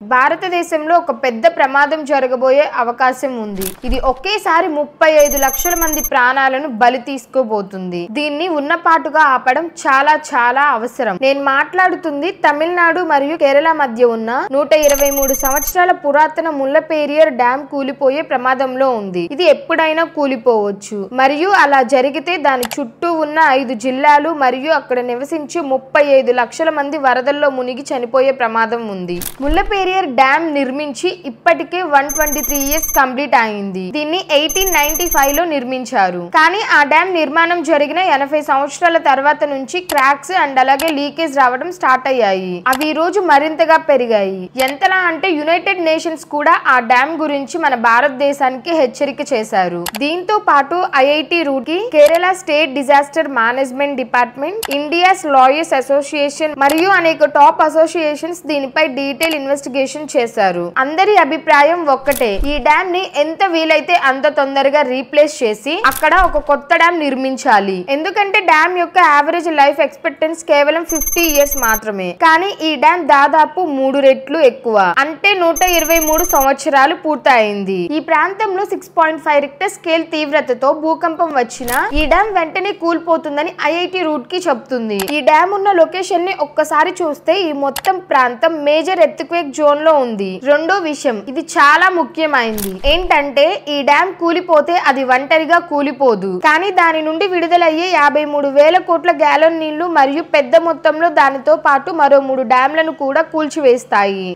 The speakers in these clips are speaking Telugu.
భారతదేశంలో ఒక పెద్ద ప్రమాదం జరగబోయే అవకాశం ఉంది. ఇది ఒకేసారి 35 లక్షల మంది ప్రాణాలను బలి తీసుకోబోతుంది. దీన్ని ఉన్నపాటుగా ఆపడం చాలా అవసరం. నేను మాట్లాడుతుంది తమిళనాడు మరియు కేరళ మధ్య ఉన్న 123 సంవత్సరాల పురాతన ముల్లపెరియార్ డ్యామ్ కూలిపోయే ప్రమాదంలో ఉంది. ఇది ఎప్పుడైనా కూలిపోవచ్చు మరియు అలా జరిగితే దాని చుట్టూ ఉన్న 5 జిల్లాలు మరియు అక్కడ నివసించే 35 లక్షల మంది వరదల్లో మునిగి చనిపోయే ప్రమాదం ఉంది. ముల్లపెరియార్ డ్యామ్ నిర్మించి ఇప్పటికే 123 ఇయర్స్ కంప్లీట్ అయింది. దీన్ని 1895 లో నిర్మించారు. కానీ ఆ డ్యామ్ నిర్మాణం జరిగిన 80 సంవత్సరాల తర్వాత నుంచి క్రాక్స్ అండ్ అలాగే లీకేజ్ రావడం స్టార్ట్ అయ్యాయి. అవి ఈ రోజు మరింతగా పెరిగాయి. ఎంతలా అంటే యునైటెడ్ నేషన్స్ కూడా ఆ డ్యామ్ గురించి మన భారతదేశానికి హెచ్చరిక చేశారు. దీంతో పాటు IIT Roorkee, Kerala state disaster management department, India's lawyers association మరియు అనేక టాప్ అసోసియేషన్స్ దీనిపై డీటెయిల్ ఇన్వెస్టిగేషన్ చేశారు. అందరి అభిప్రాయం ఒక్కటే, ఈ డ్యామ్ ని ఎంత వీలైతే అంత తొందరగా రీప్లేస్ చేసి అక్కడ ఒక కొత్త డ్యామ్ నిర్మించాలి. ఎందుకంటే డ్యామ్ యొక్క యావరేజ్ లైఫ్ ఎక్స్పెక్టెన్సీ కేవలం 50 ఇయర్స్ మాత్రమే. కానీ ఈ డ్యామ్ దాదాపు 3 రెట్లు ఎక్కువ, అంటే 123 సంవత్సరాలు పూర్తయింది. ఈ ప్రాంతంలో 6.5 రిక్టర్ స్కేల్ తీవ్రతతో భూకంపం వచ్చినా ఈ డ్యామ్ వెంటనే కూలిపోతుందని ఐఐటి రూర్కీ చెప్తుంది. ఈ డ్యామ్ ఉన్న లొకేషన్ ని ఒక్కసారి చూస్తే ఈ మొత్తం ప్రాంతం మేజర్ ఎర్త్క్వేక్ జోన్ లో ఉంది. రెండో విషయం, ఇది చాలా ముఖ్యమైనది ఏంటంటే ఈ డ్యామ్ కూలిపోతే అది ఒంటరిగా కూలిపోదు, కానీ దాని నుండి విడుదలయ్యే 53,000 కోట్ల గ్యాలన్ నీళ్లు మరియు పెద్ద మొత్తంలో దానితో పాటు మరో 3 డ్యామ్లను కూడా కూల్చివేస్తాయి.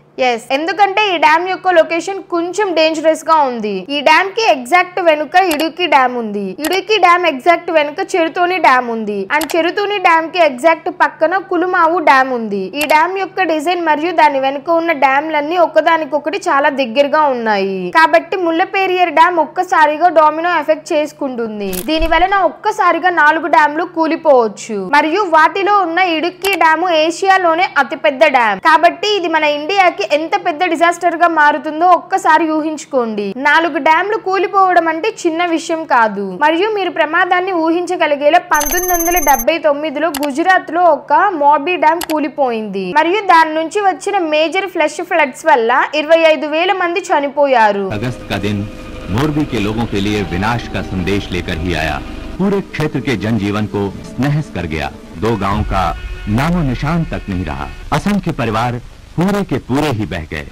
ఎందుకంటే ఈ డ్యామ్ యొక్క లొకేషన్ కొంచెం డేంజరస్ గా ఉంది. ఈ డ్యామ్ కి ఎగ్జాక్ట్ వెనుక ఇడుకి డ్యామ్ ఉంది. ఇడుకి డ్యామ్ ఎగ్జాక్ట్ వెనుక చెరుతోని డ్యామ్ ఉంది. అండ్ చెరుతోని డ్యామ్ కి ఎగ్జాక్ట్ పక్కన కులుమావు డ్యామ్ ఉంది. ఈ డ్యామ్ యొక్క డిజైన్ మరియు దాని వెనుక ఉన్న డ్యామ్లన్నీ ఒకదానికొకటి చాలా దగ్గరగా ఉన్నాయి. కాబట్టి ముల్లపెరియార్ డ్యామ్ ఒక్కసారిగా డొమినో ఎఫెక్ట్ చేసుకుంటుంది. దీని వలన ఒక్కసారిగా 4 డ్యామ్లు కూలిపోవచ్చు మరియు వాటిలో ఉన్న ఇడుక్కి డ్యాము ఏషియాలోనే అతిపెద్ద డ్యామ్. కాబట్టి ఇది మన ఇండియాకి ఎంత పెద్ద డిజాస్టర్ గా మారుతుందో ఒక్కసారి ఊహించుకోండి. 4 డ్యామ్లు కూలిపోవడం అంటే చిన్న విషయం కాదు. మరియు మీరు ప్రమాదాన్ని ఊహించగలిగేలా 1979లో గుజరాత్ లో ఒక మోర్బీ డ్యామ్ కూలిపోయింది మరియు దాని నుంచి వచ్చిన మేజర్ ఫ్లష్ ఫ్లడ్స్ వల్ల 25,000 మంది చనిపోయారు. अगस्त का दिन मोरबी के लोगों के लिए विनाश का संदेश लेकर ही आया. पूरे क्षेत्र के जनजीवन को तहस कर गया. 2 गांवों का नामो निशान तक नहीं रहा. असंख्य परिवार पूरे के पूरे ही बह गए.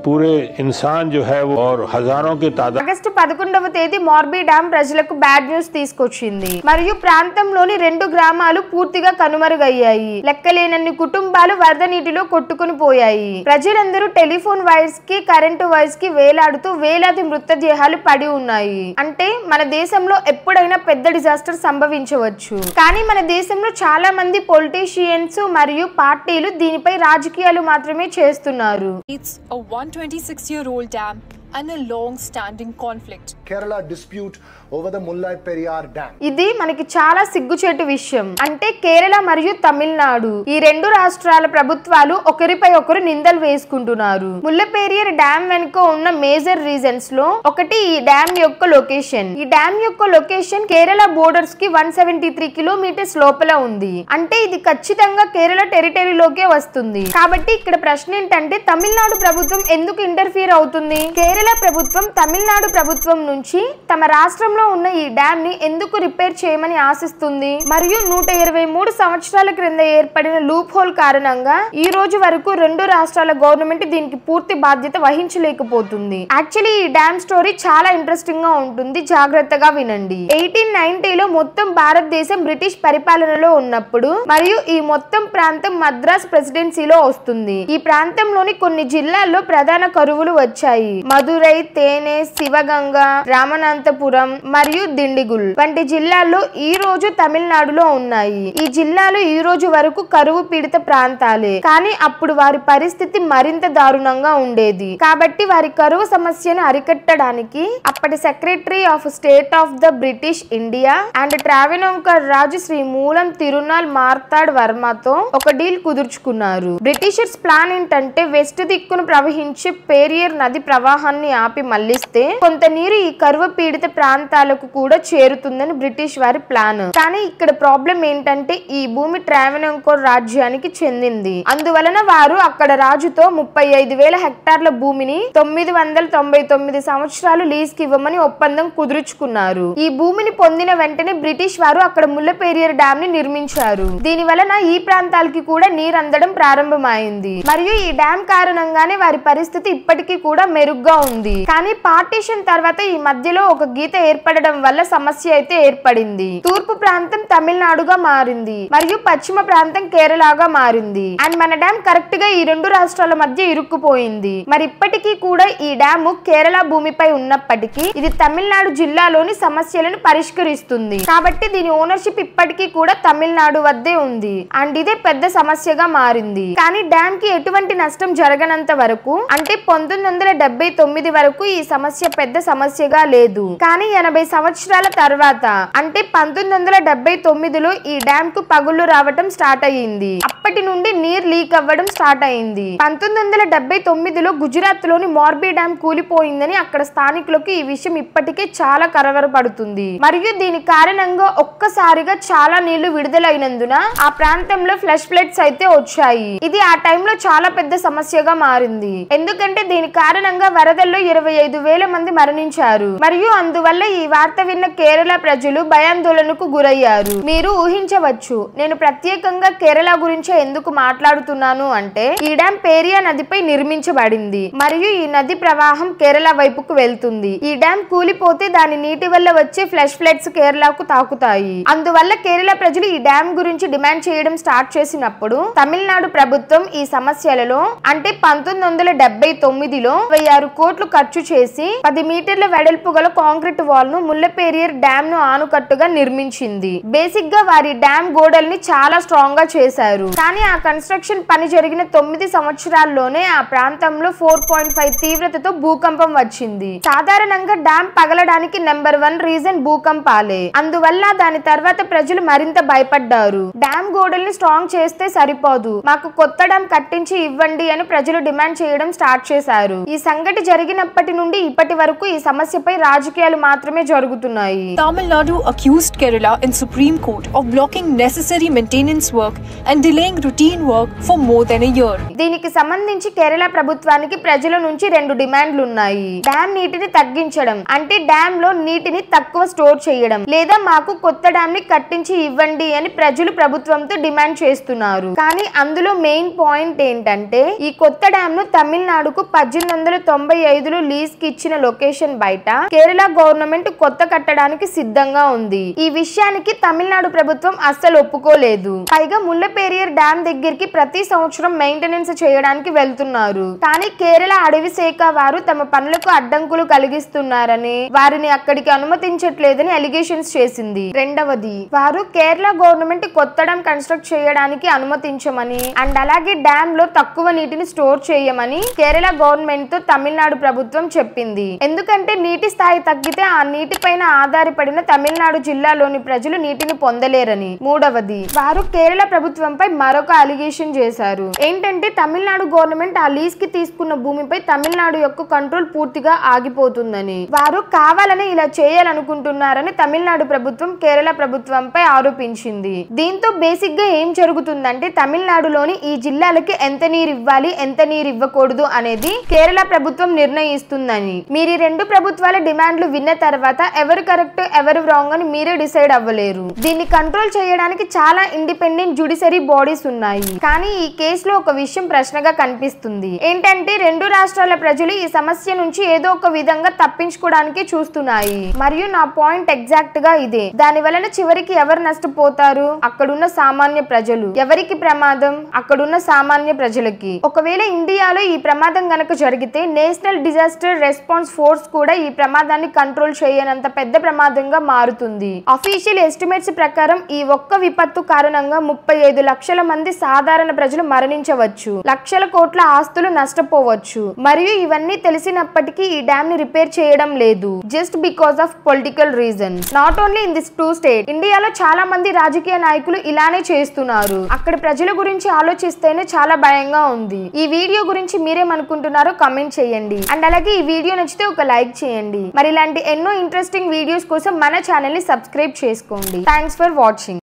पूरे इंसान जो है वो और हजारों के तादाद. ఆగస్టు 11వ తేదీ మోర్బీ డ్యామ్ ప్రజలకు బ్యాడ్ న్యూస్ తీసుకొచ్చింది మరియు ప్రాంతంలోని 2 గ్రామాలు పూర్తిగా కనుమరుగయ్యాయి. లెక్కలేనన్ని కుటుంబాలు వరద నీటిలో కొట్టుకుని పోయాయి. ప్రజలందరూ టెలిఫోన్ వైర్స్ కి, కరెంటు వైర్స్ కి వేలాడుతూ వేలాది మృతదేహాలు పడి ఉన్నాయి. అంటే మన దేశంలో ఎప్పుడైనా పెద్ద డిజాస్టర్ సంభవించవచ్చు. కానీ మన దేశంలో చాలా మంది పొలిటీషియన్స్ మరియు పార్టీలు దీనిపై రాజకీయాలు మాత్రమే చేస్తున్నారు. 126-year-old dam and a long-standing conflict. Kerala dispute over the Mullaperiyar Dam. ఇది మనకి చాలా సిగ్గుచేటు విషయం. అంటే కేరళ మరియు తమిళనాడు ఈ 2 రాష్ట్రాల ప్రభుత్వాలు ఒకరిపై ఒకరు నిందలు వేసుకుంటున్నారు. ముల్లపెరియార్ డ్యామ్ వెనుక ఉన్న మేజర్ రీజన్స్ లో ఒకటి ఈ డ్యామ్ యొక్క లొకేషన్. ఈ డ్యామ్ యొక్క లొకేషన్ కేరళ బోర్డర్స్ కి 173 కిలోమీటర్స్ లోపల ఉంది. అంటే ఇది ఖచ్చితంగా కేరళ టెరిటరీలోకే వస్తుంది. కాబట్టి ఇక్కడ ప్రశ్న ఏంటంటే తమిళనాడు ప్రభుత్వం ఎందుకు ఇంటర్ఫియర్ అవుతుంది? కేరళ ప్రభుత్వం తమిళనాడు ప్రభుత్వం నుంచి తమ రాష్ట్రంలో ఉన్న ఈ డ్యామ్ ని ఎందుకు రిపేర్ చేయమని ఆశిస్తుంది? మరియు 123 సంవత్సరాల క్రింద ఏర్పడిన లూప్ హోల్ కారణంగా ఈ రోజు వరకు 2 రాష్ట్రాల గవర్నమెంట్ దీనికి పూర్తి బాధ్యత వహించలేకపోతుంది. యాక్చువల్లీ ఈ డ్యామ్ స్టోరీ చాలా ఇంట్రెస్టింగ్ గా ఉంటుంది, జాగ్రత్తగా వినండి. 1890లో మొత్తం భారతదేశం బ్రిటిష్ పరిపాలనలో ఉన్నప్పుడు మరియు ఈ మొత్తం ప్రాంతం మద్రాస్ ప్రెసిడెన్సీలో వస్తుంది. ఈ ప్రాంతంలోని కొన్ని జిల్లాల్లో ప్రధాన కరువులు వచ్చాయి. మదురై, తేనె, శివగంగ, రామనాథపురం మరియు దిండిగుల్ వంటి జిల్లాల్లో ఈ రోజు తమిళనాడులో ఉన్నాయి. ఈ జిల్లాలు ఈ రోజు వరకు కరువు పీడిత ప్రాంతాలే. కానీ అప్పుడు వారి పరిస్థితి మరింత దారుణంగా ఉండేది. కాబట్టి వారి కరువు సమస్యను అరికట్టడానికి అప్పటి secretary of state of the British India and Travancore రాజు శ్రీ మూలం తిరునాల్ మార్తాడ్ వర్మతో ఒక డీల్ కుదుర్చుకున్నారు. బ్రిటిషర్స్ ప్లాన్ ఏంటంటే వెస్ట్ దిక్కును ప్రవహించే పెరియార్ నది ప్రవాహాన్ని ప్రభుత్వాన్ని ఆపి మళ్లిస్తే కొంత నీరు ఈ కరువు పీడిత ప్రాంతాలకు కూడా చేరుతుందని బ్రిటిష్ వారి ప్లాన్. కానీ ఇక్కడ ప్రాబ్లం ఏంటంటే ఈ భూమి ట్రావెనకోర్ రాజ్యానికి చెందింది. అందువలన వారు అక్కడ రాజుతో 35,000 హెక్టార్ల భూమిని 999 సంవత్సరాలు లీజ్ కి ఇవ్వమని ఒప్పందం కుదుర్చుకున్నారు. ఈ భూమిని పొందిన వెంటనే బ్రిటిష్ వారు అక్కడ ముల్లపెరియార్ డ్యామ్ ని నిర్మించారు. దీని వలన ఈ ప్రాంతాలకి కూడా నీరు అందడం ప్రారంభమైంది. మరియు ఈ డ్యామ్ కారణంగానే వారి పరిస్థితి ఇప్పటికీ కూడా మెరుగ్గా ఉంది. కానీ పార్టీషన్ తర్వాత ఈ మధ్యలో ఒక గీత ఏర్పడడం వల్ల సమస్య అయితే ఏర్పడింది. తూర్పు ప్రాంతం తమిళనాడుగా మారింది మరియు పశ్చిమ ప్రాంతం కేరళగా మారింది. అండ్ మన డ్యామ్ కరెక్ట్ గా ఈ రెండు రాష్ట్రాల మధ్య ఇరుక్కుపోయింది. మరి ఇప్పటికీ కూడా ఈ డ్యామ్ కేరళ భూమిపై ఉన్నప్పటికీ ఇది తమిళనాడు జిల్లాలోని సమస్యలను పరిష్కరిస్తుంది. కాబట్టి దీని ఓనర్షిప్ ఇప్పటికీ కూడా తమిళనాడు వద్దే ఉంది. అండ్ ఇదే పెద్ద సమస్యగా మారింది. కానీ డ్యామ్ కి ఎటువంటి నష్టం జరగనంత వరకు, అంటే 1979 వరకు ఈ సమస్య పెద్ద సమస్యగా లేదు. కానీ 80 సంవత్సరాల తర్వాత, అంటే 1979లో ఈ డ్యామ్ కు పగుళ్లు రావటం స్టార్ట్ అయ్యింది. అప్పటి నుండి నీరు లీక్ అవ్వడం స్టార్ట్ అయింది. 1979లో గుజరాత్ లోని మోర్బీ డ్యామ్ కూలిపోయిందని అక్కడ స్థానికులకు ఈ విషయం ఇప్పటికే చాలా కలవరపడుతుంది. మరియు దీని కారణంగా ఒక్కసారిగా చాలా నీళ్లు విడుదలైనందున ఆ ప్రాంతంలో ఫ్లడ్స్ అయితే వచ్చాయి. ఇది ఆ టైంలో చాలా పెద్ద సమస్యగా మారింది. ఎందుకంటే దీని కారణంగా వరదల్లో 25,000 మంది మరణించారు. మరియు అందువల్ల ఈ వార్త విన్న కేరళ ప్రజలు భయాందోళనకు గురయ్యారు. మీరు ఊహించవచ్చు నేను ప్రత్యేకంగా కేరళ గురించి ఎందుకు మాట్లాడుతున్నాను అంటే ఈ డ్యామ్ పేరియా నదిపై నిర్మించబడింది మరియు ఈ నది ప్రవాహం కేరళ వైపుకు వెళ్తుంది. ఈ డ్యామ్ కూలిపోతే దాని నీటి వల్ల వచ్చే ఫ్లడ్స్ కేరళకు తాకుతాయి. అందువల్ల కేరళ ప్రజలు ఈ డ్యామ్ గురించి డిమాండ్ చేయడం స్టార్ట్ చేసినప్పుడు తమిళనాడు ప్రభుత్వం ఈ సమస్యలలో, అంటే 1979లో 26 కోట్లు ఖర్చు చేసి 10 మీటర్ల వెడల్పు గల కాంక్రీట్ వాల్ ను ముల్లపెరియార్ డ్యామ్ ను ఆనుకట్టుగా నిర్మించింది. బేసిక్ గా వారి డ్యామ్ గోడల్ని చాలా స్ట్రాంగ్ గా చేశారు. కానీ ఆ కన్స్ట్రక్షన్ పని జరిగిన 9 సంవత్సరాల్లోనే ఆ ప్రాంతంలో 4.5 తీవ్రతతో భూకంపం వచ్చింది. సాధారణంగా డ్యామ్ పగలడానికి నెంబర్ 1 రీజన్ భూకంపాలే. అందువల్ల దాని తర్వాత ప్రజలు మరింత భయపడ్డారు. డ్యామ్ గోడల్ని స్ట్రాంగ్ చేస్తే సరిపోదు, మాకు కొత్త డ్యామ్ కట్టించి ఇవ్వండి అని ప్రజలు డిమాండ్ చేయడం స్టార్ట్ చేశారు. ఈ సంఘటన జరిగినప్పటి నుండి ఇప్పటి వరకు ఈ సమస్యపై రాజకీయాలు మాత్రమే జరుగుతున్నాయి. Tamil Nadu accused Kerala in Supreme Court of blocking necessary maintenance work and delaying routine work for more than a year. దీనికి సంబంధించి కేరళ ప్రభుత్వానికి ప్రజల నుంచి 2 డిమాండ్లు ఉన్నాయి. డ్యామ్ నీటిని తగ్గించడం, అంటే డ్యామ్ లో నీటిని తక్కువ స్టోర్ చేయడం, లేదా మాకు కొత్త డ్యామ్ ని కట్టించి ఇవ్వండి అని ప్రజలు ప్రభుత్వంతో డిమాండ్ చేస్తున్నారు. కానీ అందులో మెయిన్ పాయింట్ ఏంటంటే ఈ కొత్త డ్యామ్ ను తమిళనాడుకు 1895లో లీజ్ కి ఇచ్చిన లొకేషన్ బయట కేరళ గవర్నమెంట్ కొత్త కట్టడానికి సిద్ధంగా ఉంది. ఈ విషయానికి తమిళనాడు ప్రభుత్వం అస్సలు ఒప్పుకోలేదు. పైగా ముల్లపెరియార్ డ్యామ్ దగ్గరికి ప్రతి సంవత్సరం మెయింటెనెన్స్ చేయడానికి వెళ్తున్నారు. కానీ కేరళ అడవి శాఖ వారు తమ పనులకు అడ్డంకులు కలిగిస్తున్నారని, వారిని అక్కడికి అనుమతించట్లేదని అలిగేషన్స్ చేసింది. రెండవది, వారు కేరళ గవర్నమెంట్ కొత్త డ్యామ్ కన్స్ట్రక్ట్ చేయడానికి అనుమతించమని అండ్ అలాగే డ్యామ్ లో తక్కువ నీటిని స్టోర్ చేయమని కేరళ గవర్నమెంట్ తో తమిళనాడు ప్రభుత్వం చెప్పింది. ఎందుకంటే నీటి స్థాయి తగ్గితే ఆ నీటి పైన ఆధారపడిన తమిళనాడు జిల్లాలోని ప్రజలు నీటిని పొందలేరని. మూడవది, వారు కేరళ ప్రభుత్వంపై మరొక అలిగేషన్ చేశారు. ఏంటంటే తమిళనాడు గవర్నమెంట్ ఆ లీజ్ కి తీసుకున్న భూమిపై తమిళనాడు యొక్క కంట్రోల్ పూర్తిగా ఆగిపోతుందని, వారు కావాలని ఇలా చేయాలనుకుంటున్నారని తమిళనాడు ప్రభుత్వం కేరళ ప్రభుత్వంపై ఆరోపించింది. దీంతో బేసిక్ గా ఏం జరుగుతుందంటే తమిళనాడులోని ఈ జిల్లాలకి ఎంత నీరు ఇవ్వాలి, ఎంత నీరు ఇవ్వకూడదు అనేది కేరళ ప్రభుత్వం నిర్ణయిస్తుందని. మీరు ఈ 2 ప్రభుత్వాల డిమాండ్లు విన్న తర్వాత ఎవరు కరెక్ట్ ఎవరు రాంగ్ అని మీరే డిసైడ్ అవ్వలేరు. దీన్ని కంట్రోల్ చేయడానికి చాలా ఇండిపెండెంట్ జ్యుడిషియరీ బాడీస్ ఉన్నాయి. కానీ ఈ కేసులో ఒక విషయం ప్రశ్నగా కనిపిస్తుంది. ఏంటంటే 2 రాష్ట్రాల ప్రజలు ఈ సమస్య నుంచి ఏదో ఒక విధంగా తప్పించుకోవడానికి చూస్తున్నాయి. మరియు నా పాయింట్ ఎగ్జాక్ట్ గా ఇదే. దాని వలన చివరికి ఎవరు నష్టపోతారు? అక్కడున్న సామాన్య ప్రజలు. ఎవరికి ప్రమాదం? అక్కడున్న సామాన్య ప్రజలకి. ఒకవేళ ఇండియాలో ఈ ప్రమాదం గనక జరిగితే నేషనల్ డిజాస్టర్ రెస్పాన్స్ ఫోర్స్ కూడా ఈ ప్రమాదాన్ని కంట్రోల్ చేయనంత పెద్ద ప్రమాదంగా మారుతుంది. అఫీషియల్ ఎస్టిమేట్స్ ప్రకారం ఈ ఒక్క విపత్తు కారణంగా 35 లక్షల మంది సాధారణ ప్రజలు మరణించవచ్చు, లక్షల కోట్ల ఆస్తులు నష్టపోవచ్చు. మరియు ఇవన్నీ తెలిసినప్పటికీ ఈ డ్యామ్ ని రిపేర్ చేయడం లేదు, just because of political reason. Not only in this 2 state, ఇండియాలో చాలా మంది రాజకీయ నాయకులు ఇలానే చేస్తున్నారు. అక్కడ ప్రజల గురించి ఆలోచిస్తేనే చాలా భయంగా ఉంది. ఈ వీడియో గురించి మీరేమనుకుంటున్నారో కామెంట్ చేయండి. అండ్ అలాగే ఈ వీడియో నచ్చితే ఒక లైక్ చేయండి. మరి ఇలాంటి ఎన్నో ఇంట్రెస్టింగ్ వీడియోస్ కోసం మన ఛానల్ ని సబ్స్క్రైబ్ చేసుకోండి. Thanks for watching.